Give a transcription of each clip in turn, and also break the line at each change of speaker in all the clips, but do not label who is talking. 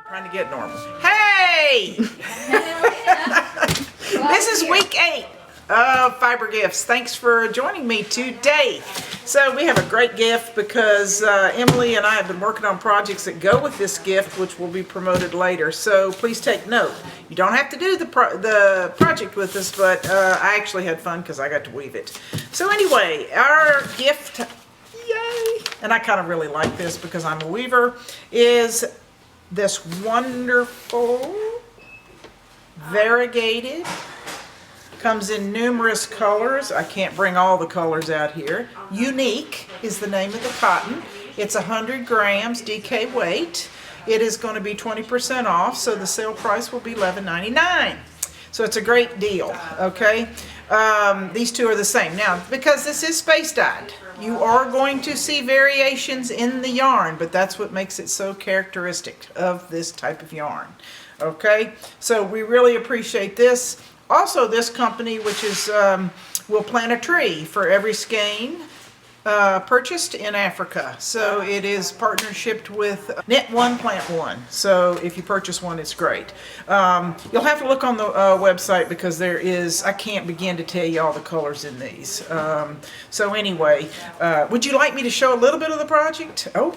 Trying to get normal. Hey! This is week 8 of Fiber Gifts. Thanks for joining me today. So we have a great gift because Emily and I have been working on projects that go with this gift, which will be promoted later. So please take note. You don't have to do the project with us, but I actually had fun because I got to weave it. So anyway, our gift, yay, and I kind of really like this because I'm a weaver, is this wonderful variegated, comes in numerous colors. I can't bring all the colors out here. Unique is the name of the cotton. It's 100 grams DK weight. It is going to be 20% off, so the sale price will be $11.99. So it's a great deal, okay? These two are the same. Now, because this is space dyed, you are going to see variations in the yarn, but that's what makes it so characteristic of this type of yarn, okay? So we really appreciate this. Also, this company, which is will plant a tree for every skein purchased in Africa. So it is partnershiped with Knit One, Plant One. So if you purchase one, it's great. You'll have to look on the website because there is, I can't begin to tell you all the colors in these. So anyway, would you like me to show a little bit of the project? Oh,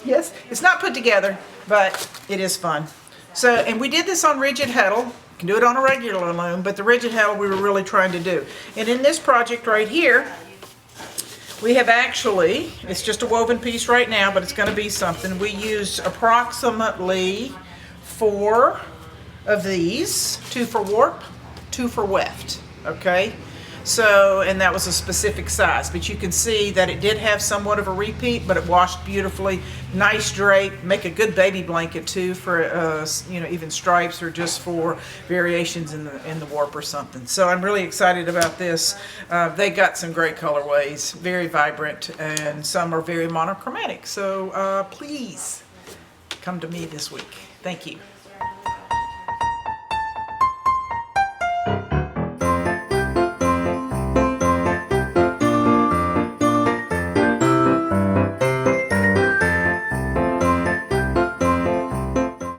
yes. It's not put together, but it is fun. So, and we did this on rigid heddle. You can do it on a regular loom, but the rigid heddle we were really trying to do. And in this project right here, we have actually, it's just a woven piece right now, but it's going to be something. We used approximately 4 of these, 2 for warp, 2 for weft, okay? So, and that was a specific size, but you can see that it did have somewhat of a repeat, but it washed beautifully. Nice drape, make a good baby blanket too for, you know, even stripes or just for variations in the warp or something. So I'm really excited about this. They got some great colorways, very vibrant, and some are very monochromatic. So please come to me this week. Thank you.